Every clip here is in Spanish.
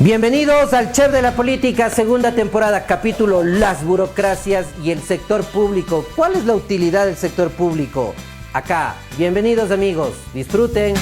Bienvenidos al Chef de la Política, segunda temporada, capítulo Las burocracias y el sector público. ¿Cuál es la utilidad del sector público? Acá, bienvenidos amigos, disfruten.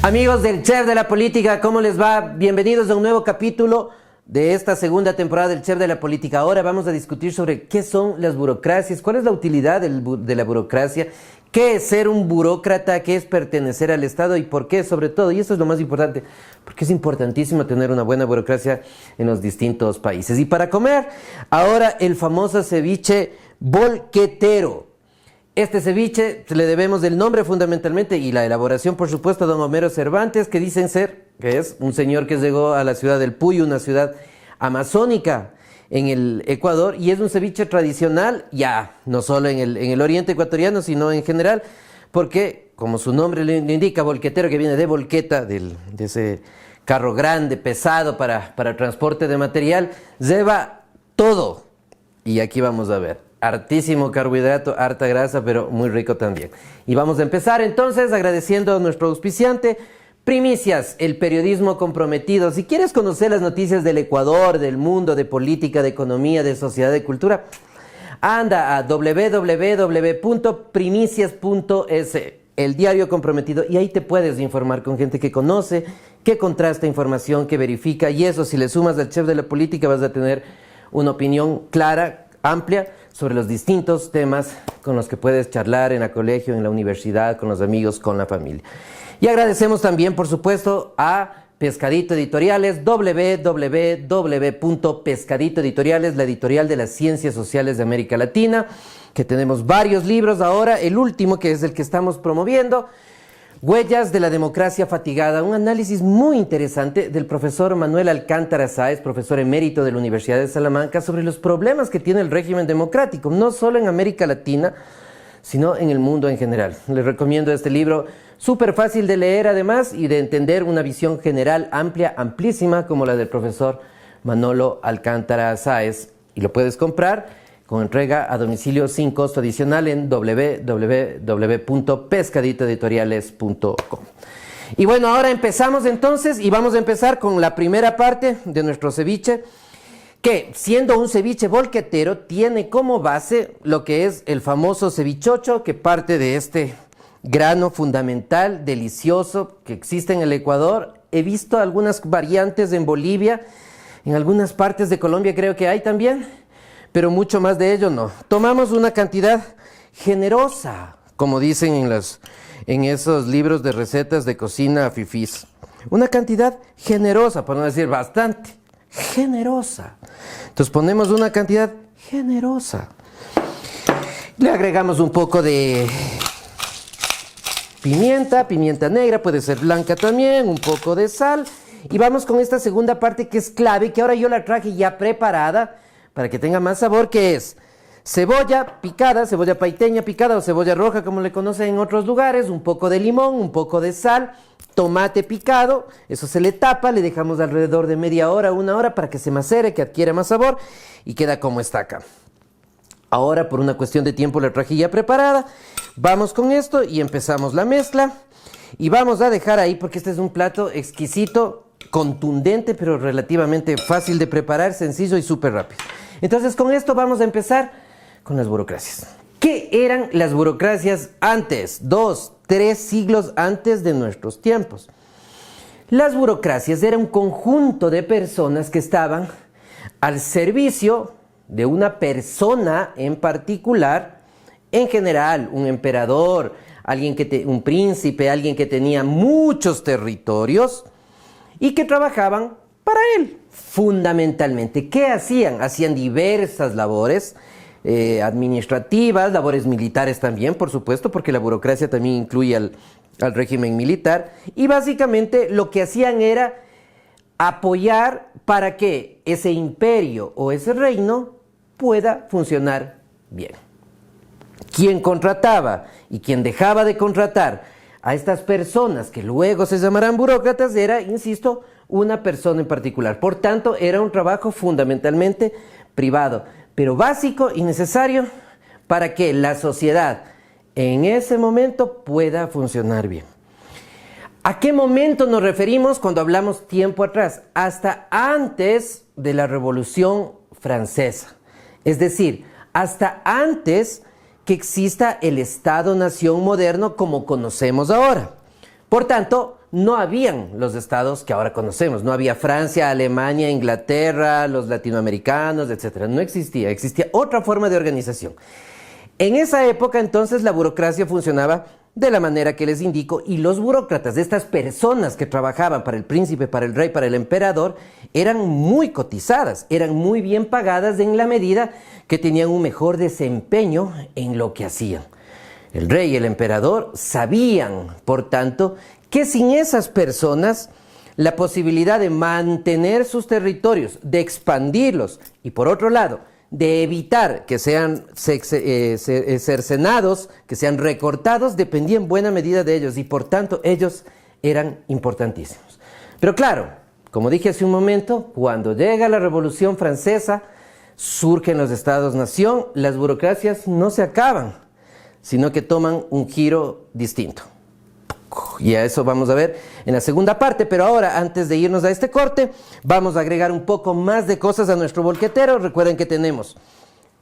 Amigos del Chef de la Política, ¿cómo les va? Bienvenidos a un nuevo capítulo de esta segunda temporada del Chef de la Política. Ahora vamos a discutir sobre qué son las burocracias, cuál es la utilidad de la burocracia, qué es ser un burócrata, qué es pertenecer al Estado y por qué, sobre todo, y eso es lo más importante, porque es importantísimo tener una buena burocracia en los distintos países. Y para comer, ahora el famoso ceviche volquetero. Este ceviche le debemos el nombre fundamentalmente y la elaboración, por supuesto, a don Homero Cervantes, que es un señor que llegó a la ciudad del Puyo, una ciudad amazónica en el Ecuador, y es un ceviche tradicional ya, no solo en el oriente ecuatoriano, sino en general, porque, como su nombre le indica, volquetero, que viene de volqueta, de ese carro grande, pesado para transporte de material, lleva todo. Y aquí vamos a ver. Hartísimo carbohidrato, harta grasa, pero muy rico también. Y vamos a empezar entonces agradeciendo a nuestro auspiciante, Primicias, el periodismo comprometido. Si quieres conocer las noticias del Ecuador, del mundo, de política, de economía, de sociedad, de cultura, anda a www.primicias.es, el diario comprometido, y ahí te puedes informar con gente que conoce, que contrasta información, que verifica, y eso, si le sumas al Chef de la Política, vas a tener una opinión clara, amplia, sobre los distintos temas con los que puedes charlar en el colegio, en la universidad, con los amigos, con la familia. Y agradecemos también, por supuesto, a Pescadito Editoriales, www.pescadito Editoriales, la editorial de las ciencias sociales de América Latina, que tenemos varios libros ahora, el último que es el que estamos promoviendo, Huellas de la democracia fatigada, un análisis muy interesante del profesor Manuel Alcántara Sáez, profesor emérito de la Universidad de Salamanca, sobre los problemas que tiene el régimen democrático, no solo en América Latina, sino en el mundo en general. Les recomiendo este libro, súper fácil de leer además y de entender, una visión general amplia, amplísima, como la del profesor Manolo Alcántara Sáez, y lo puedes comprar con entrega a domicilio sin costo adicional en www.pescaditoeditoriales.com. Y bueno, ahora empezamos entonces y vamos a empezar con la primera parte de nuestro ceviche, que siendo un ceviche volquetero tiene como base lo que es el famoso cevichocho, que parte de este grano fundamental, delicioso, que existe en el Ecuador. He visto algunas variantes en Bolivia, en algunas partes de Colombia creo que hay también, pero mucho más de ello no. Tomamos una cantidad generosa, como dicen en esos libros de recetas de cocina fifís. Una cantidad generosa, por no decir bastante, generosa. Entonces ponemos una cantidad generosa. Le agregamos un poco de pimienta negra, puede ser blanca también, un poco de sal. Y vamos con esta segunda parte que es clave, que ahora yo la traje ya preparada, para que tenga más sabor, que es cebolla picada, cebolla paiteña picada o cebolla roja como le conocen en otros lugares, un poco de limón, un poco de sal, tomate picado, eso se le tapa, le dejamos alrededor de media hora, una hora para que se macere, que adquiera más sabor y queda como está acá. Ahora por una cuestión de tiempo la traje ya preparada, vamos con esto y empezamos la mezcla y vamos a dejar ahí porque este es un plato exquisito, contundente, pero relativamente fácil de preparar, sencillo y súper rápido. Entonces con esto vamos a empezar con las burocracias. ¿Qué eran las burocracias antes? 2, 3 siglos antes de nuestros tiempos. Las burocracias eran un conjunto de personas que estaban al servicio de una persona en particular, en general, un emperador, un príncipe, alguien que tenía muchos territorios, y que trabajaban para él, fundamentalmente. ¿Qué hacían? Hacían diversas labores administrativas, labores militares también, por supuesto, porque la burocracia también incluye al régimen militar, y básicamente lo que hacían era apoyar para que ese imperio o ese reino pueda funcionar bien. Quien contrataba y quien dejaba de contratar a estas personas que luego se llamarán burócratas era, insisto, una persona en particular. Por tanto, era un trabajo fundamentalmente privado, pero básico y necesario para que la sociedad en ese momento pueda funcionar bien. ¿A qué momento nos referimos cuando hablamos tiempo atrás? Hasta antes de la Revolución Francesa. Es decir, hasta antes que exista el Estado-nación moderno como conocemos ahora. Por tanto, no habían los estados que ahora conocemos. No había Francia, Alemania, Inglaterra, los latinoamericanos, etc. No existía. Existía otra forma de organización. En esa época, entonces, la burocracia funcionaba de la manera que les indico, y los burócratas, estas personas que trabajaban para el príncipe, para el rey, para el emperador, eran muy cotizadas, eran muy bien pagadas en la medida que tenían un mejor desempeño en lo que hacían. El rey y el emperador sabían, por tanto, que sin esas personas, la posibilidad de mantener sus territorios, de expandirlos, y por otro lado, de evitar que sean cercenados, que sean recortados, dependía en buena medida de ellos, y por tanto ellos eran importantísimos. Pero claro, como dije hace un momento, cuando llega la Revolución Francesa, surgen los estados-nación, las burocracias no se acaban, sino que toman un giro distinto. Y a eso vamos a ver en la segunda parte, pero ahora, antes de irnos a este corte, vamos a agregar un poco más de cosas a nuestro volquetero. Recuerden que tenemos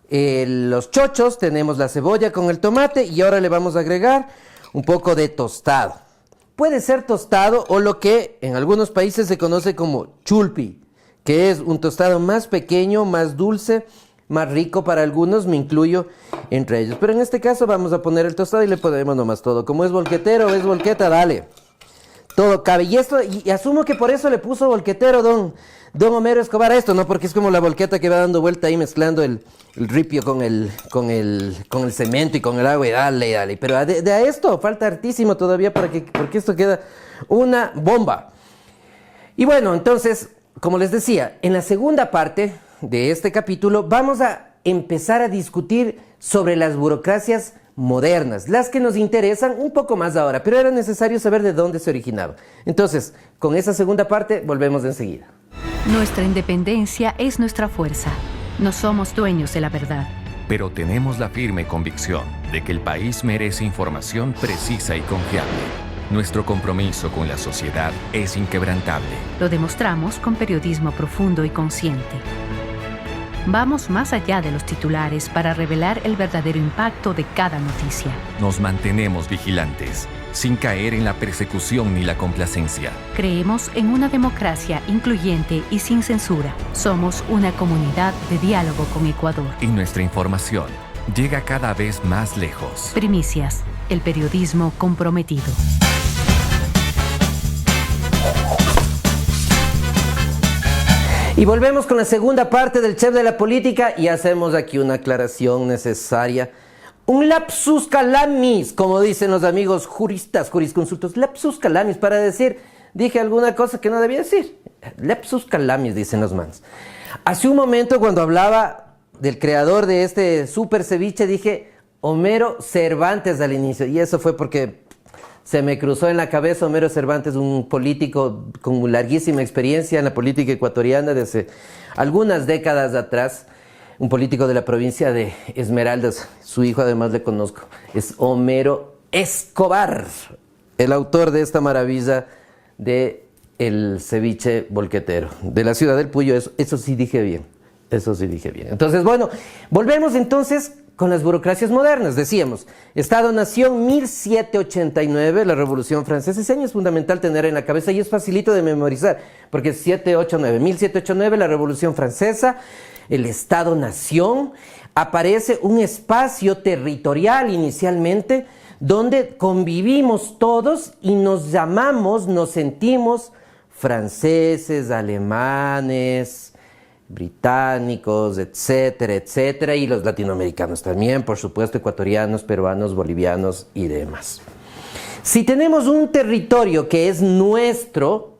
los chochos, tenemos la cebolla con el tomate, y ahora le vamos a agregar un poco de tostado. Puede ser tostado o lo que en algunos países se conoce como chulpi, que es un tostado más pequeño, más dulce, más rico para algunos, me incluyo entre ellos. Pero en este caso vamos a poner el tostado y le ponemos nomás todo. Como es volquetero, es volqueta, dale. Todo cabe. Y asumo que por eso le puso volquetero don Homero Escobar a esto, ¿no? Porque es como la volqueta que va dando vuelta ahí mezclando el ripio con el cemento y con el agua, y dale. Pero de a esto falta hartísimo todavía porque esto queda una bomba. Y bueno, entonces, como les decía, en la segunda parte de este capítulo vamos a empezar a discutir sobre las burocracias modernas, las que nos interesan un poco más ahora, pero era necesario saber de dónde se originaba. Entonces, con esa segunda parte volvemos enseguida. Nuestra independencia es nuestra fuerza. No somos dueños de la verdad. Pero tenemos la firme convicción de que el país merece información precisa y confiable. Nuestro compromiso con la sociedad es inquebrantable. Lo demostramos con periodismo profundo y consciente. Vamos más allá de los titulares para revelar el verdadero impacto de cada noticia. Nos mantenemos vigilantes, sin caer en la persecución ni la complacencia. Creemos en una democracia incluyente y sin censura. Somos una comunidad de diálogo con Ecuador. Y nuestra información llega cada vez más lejos. Primicias, el periodismo comprometido. Y volvemos con la segunda parte del Chef de la Política y hacemos aquí una aclaración necesaria. Un lapsus calamis, como dicen los amigos juristas, jurisconsultos. Lapsus calamis, para decir, dije alguna cosa que no debía decir. Lapsus calamis, dicen los manos. Hace un momento, cuando hablaba del creador de este super ceviche, dije Homero Cervantes al inicio. Y eso fue porque se me cruzó en la cabeza Homero Cervantes, un político con larguísima experiencia en la política ecuatoriana desde algunas décadas atrás. Un político de la provincia de Esmeraldas. Su hijo además le conozco. Es Homero Escobar, el autor de esta maravilla de el ceviche volquetero. De la ciudad del Puyo, eso sí dije bien. Eso sí dije bien. Entonces, bueno, volvemos entonces con las burocracias modernas. Decíamos, Estado-Nación 1789, la Revolución Francesa. Ese año es fundamental tener en la cabeza y es facilito de memorizar, porque es 789, 1789, la Revolución Francesa, el Estado-Nación. Aparece un espacio territorial inicialmente donde convivimos todos y nos llamamos, nos sentimos franceses, alemanes, británicos, etcétera, etcétera, y los latinoamericanos también, por supuesto, ecuatorianos, peruanos, bolivianos y demás. Si tenemos un territorio que es nuestro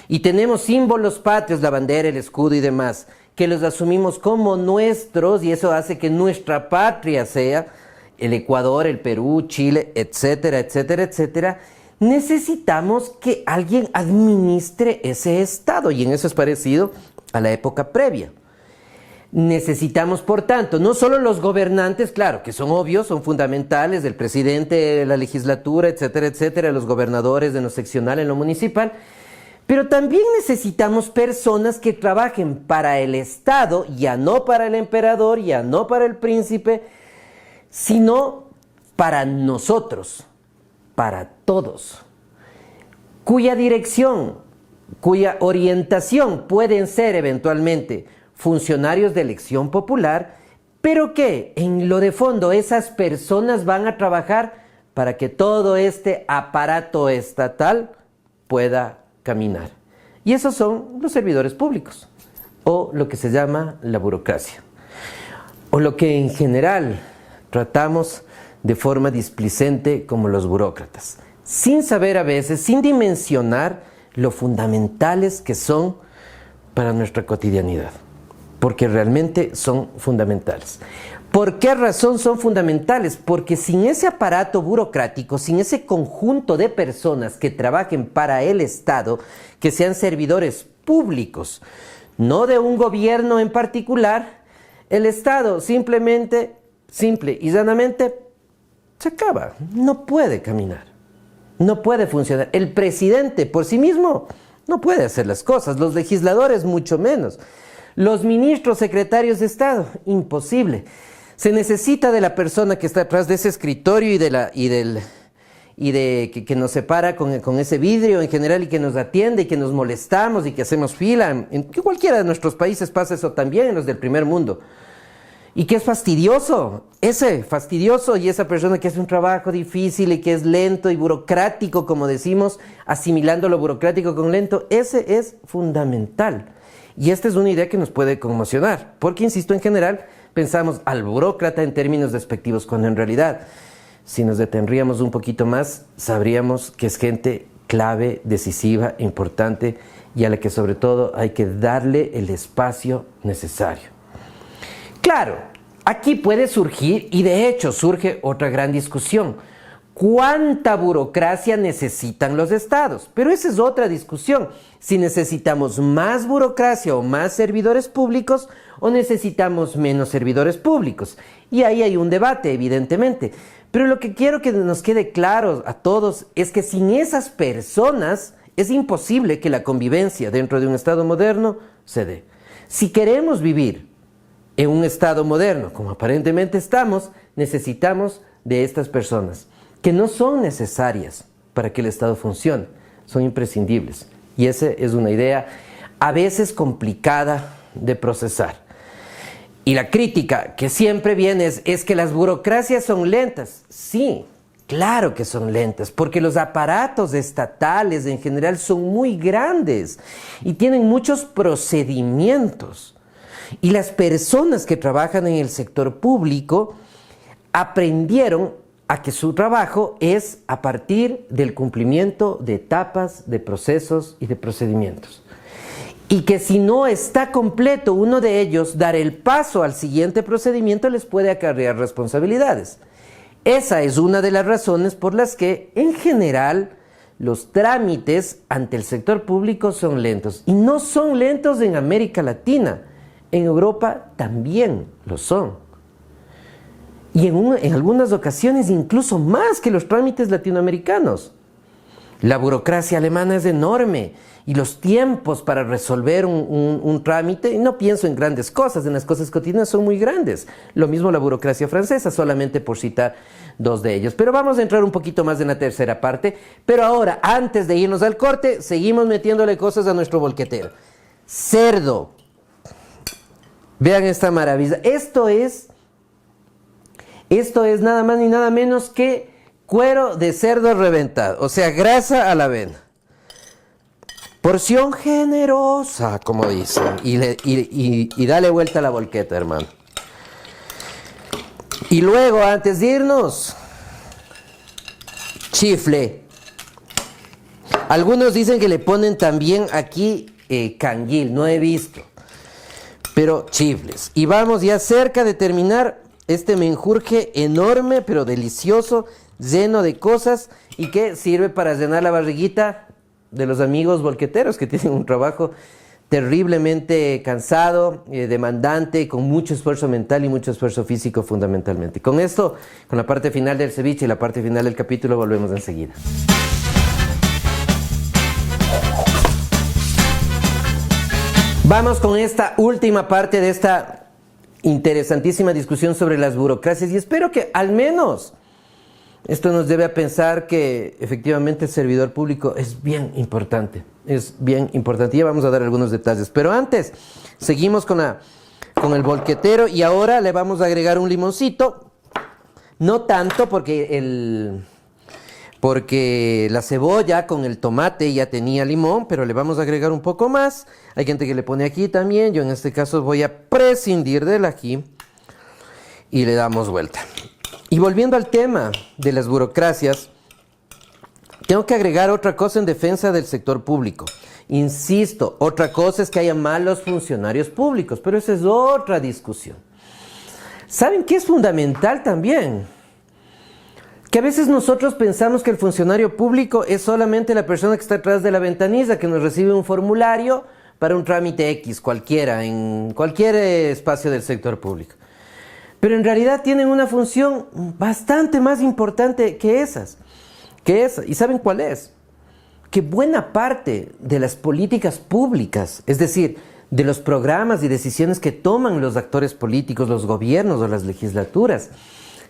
y tenemos símbolos patrios, la bandera, el escudo y demás, que los asumimos como nuestros, y eso hace que nuestra patria sea el Ecuador, el Perú, Chile, etcétera, etcétera, etcétera, necesitamos que alguien administre ese estado, y en eso es parecido a la época previa. Necesitamos, por tanto, no solo los gobernantes, claro, que son obvios, son fundamentales, el presidente, la legislatura, etcétera, los gobernadores de lo seccional en lo municipal, pero también necesitamos personas que trabajen para el Estado, ya no para el emperador, ya no para el príncipe, sino para nosotros, para todos, cuya dirección, cuya orientación pueden ser eventualmente funcionarios de elección popular, pero que en lo de fondo esas personas van a trabajar para que todo este aparato estatal pueda caminar. Y esos son los servidores públicos, o lo que se llama la burocracia, o lo que en general tratamos de forma displicente como los burócratas, sin saber a veces, sin dimensionar lo fundamentales que son para nuestra cotidianidad, porque realmente son fundamentales. ¿Por qué razón son fundamentales? Porque sin ese aparato burocrático, sin ese conjunto de personas que trabajen para el Estado, que sean servidores públicos, no de un gobierno en particular, el Estado simplemente, simple y llanamente, se acaba, no puede caminar, no puede funcionar. El presidente por sí mismo no puede hacer las cosas, los legisladores mucho menos. Los ministros, secretarios de Estado, imposible. Se necesita de la persona que está detrás de ese escritorio que nos separa con ese vidrio en general y que nos atiende y que nos molestamos y que hacemos fila. En cualquiera de nuestros países pasa eso también, en los del primer mundo. Y que es fastidioso, fastidioso, y esa persona que hace un trabajo difícil y que es lento y burocrático, como decimos, asimilando lo burocrático con lento, ese es fundamental. Y esta es una idea que nos puede conmocionar, porque, insisto, en general pensamos al burócrata en términos despectivos, cuando en realidad, si nos detendríamos un poquito más, sabríamos que es gente clave, decisiva, importante, y a la que sobre todo hay que darle el espacio necesario. Claro, aquí puede surgir, y de hecho surge otra gran discusión: ¿cuánta burocracia necesitan los estados? Pero esa es otra discusión. Si necesitamos más burocracia o más servidores públicos, o necesitamos menos servidores públicos. Y ahí hay un debate, evidentemente. Pero lo que quiero que nos quede claro a todos es que sin esas personas es imposible que la convivencia dentro de un estado moderno se dé. Si queremos vivir en un estado moderno, como aparentemente estamos, necesitamos de estas personas, que no son necesarias para que el Estado funcione, son imprescindibles. Y esa es una idea a veces complicada de procesar. Y la crítica que siempre viene es que las burocracias son lentas. Sí, claro que son lentas, porque los aparatos estatales en general son muy grandes y tienen muchos procedimientos. Y las personas que trabajan en el sector público aprendieron a que su trabajo es a partir del cumplimiento de etapas, de procesos y de procedimientos. Y que si no está completo uno de ellos, dar el paso al siguiente procedimiento les puede acarrear responsabilidades. Esa es una de las razones por las que, en general, los trámites ante el sector público son lentos. Y no son lentos en América Latina. En Europa también lo son. Y en algunas ocasiones incluso más que los trámites latinoamericanos. La burocracia alemana es enorme y los tiempos para resolver un trámite, y no pienso en grandes cosas, en las cosas cotidianas son muy grandes. Lo mismo la burocracia francesa, solamente por citar dos de ellos. Pero vamos a entrar un poquito más en la tercera parte. Pero ahora, antes de irnos al corte, seguimos metiéndole cosas a nuestro bolquetero. Cerdo. Vean esta maravilla. Esto es nada más ni nada menos que cuero de cerdo reventado, o sea, grasa a la avena. Porción generosa, como dicen, y dale vuelta a la volqueta, hermano. Y luego, antes de irnos, chifle. Algunos dicen que le ponen también aquí canguil, no he visto, pero chifles. Y vamos ya cerca de terminar este menjurje enorme, pero delicioso, lleno de cosas y que sirve para llenar la barriguita de los amigos volqueteros que tienen un trabajo terriblemente cansado, demandante, con mucho esfuerzo mental y mucho esfuerzo físico fundamentalmente. Con esto, con la parte final del ceviche y la parte final del capítulo, volvemos enseguida. Vamos con esta última parte de esta interesantísima discusión sobre las burocracias y espero que al menos esto nos debe a pensar que efectivamente el servidor público es bien importante. Es bien importante. Ya vamos a dar algunos detalles. Pero antes, seguimos con el volquetero y ahora le vamos a agregar un limoncito. No tanto porque la cebolla con el tomate ya tenía limón, pero le vamos a agregar un poco más. Hay gente que le pone aquí también. Yo en este caso voy a prescindir del ají y le damos vuelta. Y volviendo al tema de las burocracias, tengo que agregar otra cosa en defensa del sector público. Insisto, otra cosa es que haya malos funcionarios públicos, pero esa es otra discusión. ¿Saben qué es fundamental también? Que a veces nosotros pensamos que el funcionario público es solamente la persona que está atrás de la ventanilla, que nos recibe un formulario para un trámite X cualquiera, en cualquier espacio del sector público. Pero en realidad tienen una función bastante más importante que esa. ¿Y saben cuál es? Que buena parte de las políticas públicas, es decir, de los programas y decisiones que toman los actores políticos, los gobiernos o las legislaturas,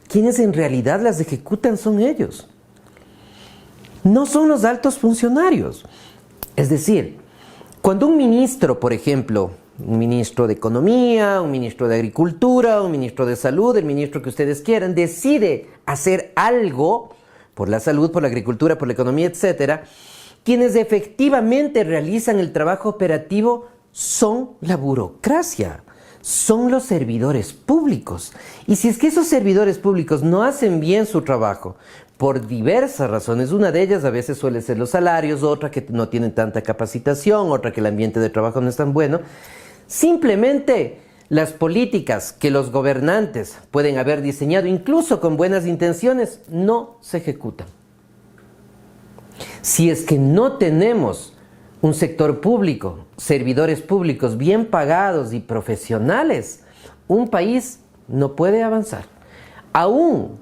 quienes en realidad las ejecutan son ellos. No son los altos funcionarios. Es decir, cuando un ministro, por ejemplo, un ministro de Economía, un ministro de Agricultura, un ministro de Salud, el ministro que ustedes quieran, decide hacer algo por la salud, por la agricultura, por la economía, etcétera, quienes efectivamente realizan el trabajo operativo son la burocracia, son los servidores públicos. Y si es que esos servidores públicos no hacen bien su trabajo, por diversas razones, una de ellas a veces suele ser los salarios, otra que no tienen tanta capacitación, otra que el ambiente de trabajo no es tan bueno, simplemente las políticas que los gobernantes pueden haber diseñado, incluso con buenas intenciones, no se ejecutan. Si es que no tenemos un sector público, servidores públicos bien pagados y profesionales, un país no puede avanzar. Aún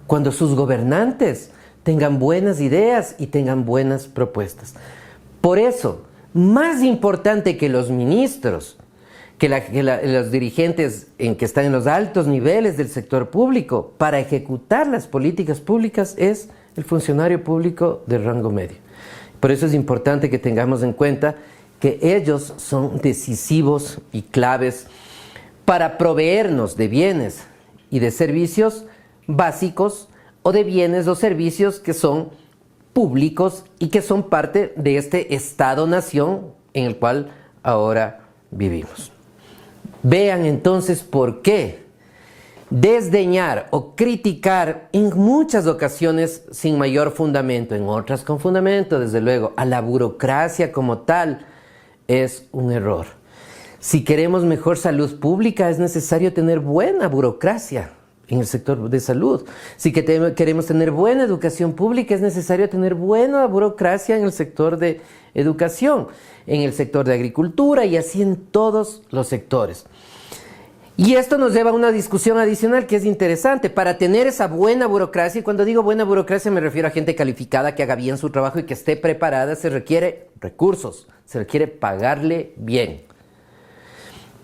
cuando sus gobernantes tengan buenas ideas y tengan buenas propuestas. Por eso, más importante que los ministros, que los dirigentes que están en los altos niveles del sector público para ejecutar las políticas públicas es el funcionario público de rango medio. Por eso es importante que tengamos en cuenta que ellos son decisivos y claves para proveernos de bienes y de servicios básicos o de bienes o servicios que son públicos y que son parte de este Estado-nación en el cual ahora vivimos. Vean entonces por qué desdeñar o criticar en muchas ocasiones sin mayor fundamento, en otras con fundamento, desde luego, a la burocracia como tal, es un error. Si queremos mejor salud pública, es necesario tener buena burocracia en el sector de salud. Si queremos tener buena educación pública, es necesario tener buena burocracia en el sector de educación, en el sector de agricultura y así en todos los sectores. Y esto nos lleva a una discusión adicional que es interesante. Para tener esa buena burocracia, y cuando digo buena burocracia me refiero a gente calificada que haga bien su trabajo y que esté preparada, se requiere recursos, se requiere pagarle bien.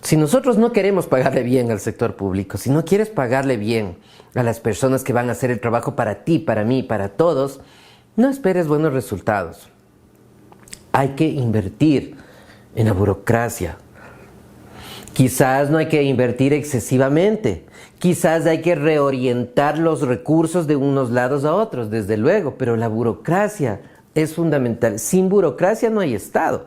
Si nosotros no queremos pagarle bien al sector público, si no quieres pagarle bien a las personas que van a hacer el trabajo para ti, para mí, para todos, no esperes buenos resultados. Hay que invertir en la burocracia. Quizás no hay que invertir excesivamente, quizás hay que reorientar los recursos de unos lados a otros, desde luego, pero la burocracia es fundamental. Sin burocracia no hay Estado.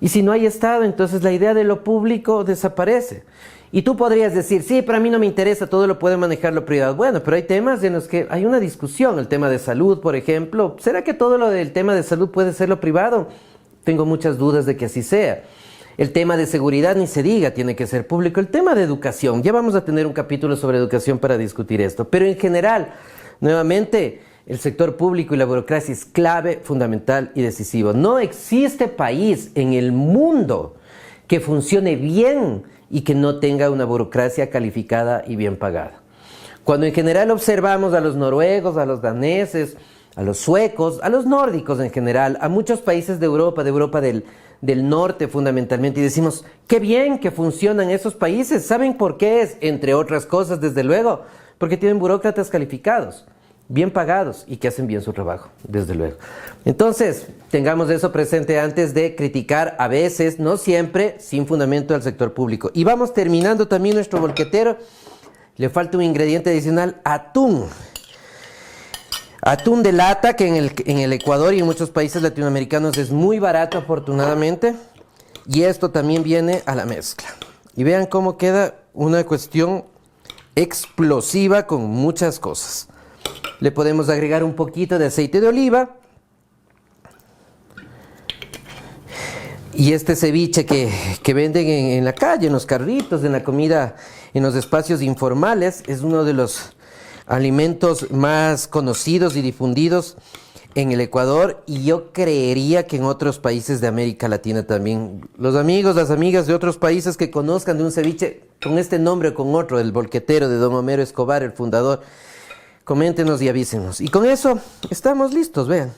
Y si no hay Estado, entonces la idea de lo público desaparece. Y tú podrías decir, sí, pero a mí no me interesa, todo lo puede manejar lo privado. Bueno, pero hay temas en los que hay una discusión, el tema de salud, por ejemplo. ¿Será que todo lo del tema de salud puede ser lo privado? Tengo muchas dudas de que así sea. El tema de seguridad, ni se diga, tiene que ser público. El tema de educación, ya vamos a tener un capítulo sobre educación para discutir esto. Pero en general, nuevamente, el sector público y la burocracia es clave, fundamental y decisivo. No existe país en el mundo que funcione bien y que no tenga una burocracia calificada y bien pagada. Cuando en general observamos a los noruegos, a los daneses, a los suecos, a los nórdicos en general, a muchos países de Europa del norte fundamentalmente, y decimos, qué bien que funcionan esos países. ¿Saben por qué es? Entre otras cosas, desde luego, porque tienen burócratas calificados, bien pagados y que hacen bien su trabajo, desde luego. Entonces, tengamos eso presente antes de criticar a veces, no siempre, sin fundamento al sector público. Y vamos terminando también nuestro bolquetero. Le falta un ingrediente adicional, atún. Atún de lata, que en el Ecuador y en muchos países latinoamericanos es muy barato, afortunadamente. Y esto también viene a la mezcla. Y vean cómo queda una cuestión explosiva con muchas cosas. Le podemos agregar un poquito de aceite de oliva. Y este ceviche que venden en la calle, en los carritos, en la comida, en los espacios informales, es uno de los alimentos más conocidos y difundidos en el Ecuador, y yo creería que en otros países de América Latina también. Los amigos, las amigas de otros países que conozcan de un ceviche con este nombre o con otro, el bolquetero de don Homero Escobar, el fundador, coméntenos y avísenos. Y con eso estamos listos, vean.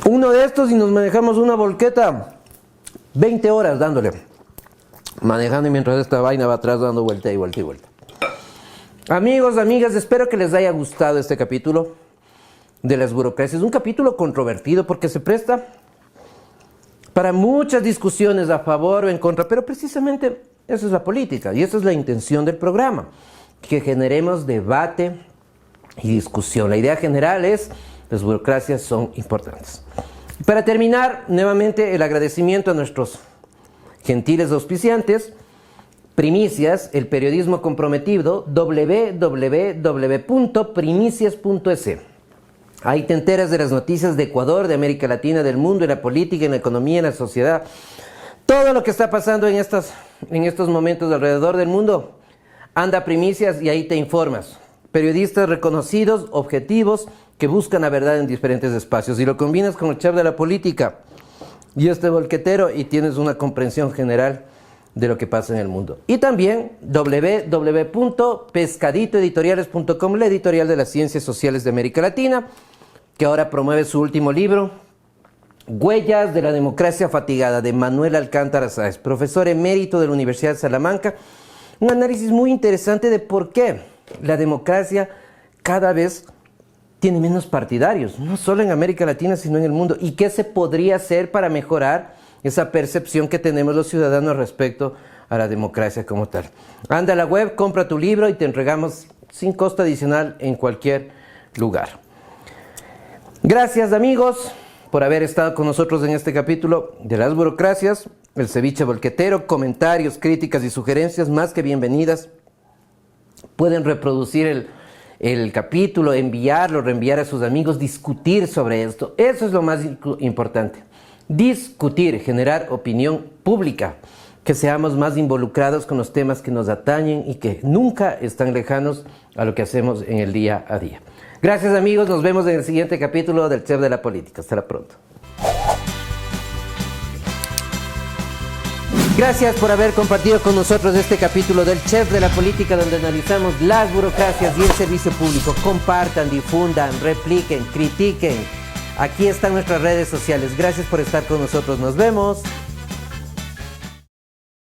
Uno de estos y nos manejamos una volqueta 20 horas dándole. Manejando y mientras esta vaina va atrás dando vuelta y vuelta y vuelta. Amigos, amigas, espero que les haya gustado este capítulo de las burocracias. Un capítulo controvertido porque se presta para muchas discusiones a favor o en contra, pero precisamente esa es la política y esa es la intención del programa, que generemos debate y discusión. La idea general es: las burocracias son importantes. Para terminar, nuevamente el agradecimiento a nuestros gentiles auspiciantes. Primicias, el periodismo comprometido, www.primicias.es. Ahí te enteras de las noticias de Ecuador, de América Latina, del mundo, en la política, en la economía, en la sociedad. Todo lo que está pasando en estos momentos alrededor del mundo. Anda a Primicias y ahí te informas. Periodistas reconocidos, objetivos, que buscan la verdad en diferentes espacios. Y lo combinas con el chef de la política y este bolquetero y tienes una comprensión general de lo que pasa en el mundo. Y también www.pescaditoeditoriales.com, la editorial de las ciencias sociales de América Latina, que ahora promueve su último libro, Huellas de la democracia fatigada, de Manuel Alcántara Sáez, profesor emérito de la Universidad de Salamanca. Un análisis muy interesante de por qué la democracia cada vez tiene menos partidarios, no solo en América Latina, sino en el mundo. ¿Y qué se podría hacer para mejorar esa percepción que tenemos los ciudadanos respecto a la democracia como tal? Anda a la web, compra tu libro y te entregamos sin costo adicional en cualquier lugar. Gracias, amigos, por haber estado con nosotros en este capítulo de las burocracias, el ceviche bolquetero. Comentarios, críticas y sugerencias más que bienvenidas. Pueden reproducir el capítulo, enviarlo, reenviar a sus amigos, discutir sobre esto. Eso es lo más importante. Discutir, generar opinión pública, que seamos más involucrados con los temas que nos atañen y que nunca están lejanos a lo que hacemos en el día a día. Gracias, amigos, nos vemos en el siguiente capítulo del Chef de la Política. Hasta pronto. Gracias por haber compartido con nosotros este capítulo del Chef de la Política, donde analizamos las burocracias y el servicio público. Compartan, difundan, repliquen, critiquen. Aquí están nuestras redes sociales. Gracias por estar con nosotros. Nos vemos.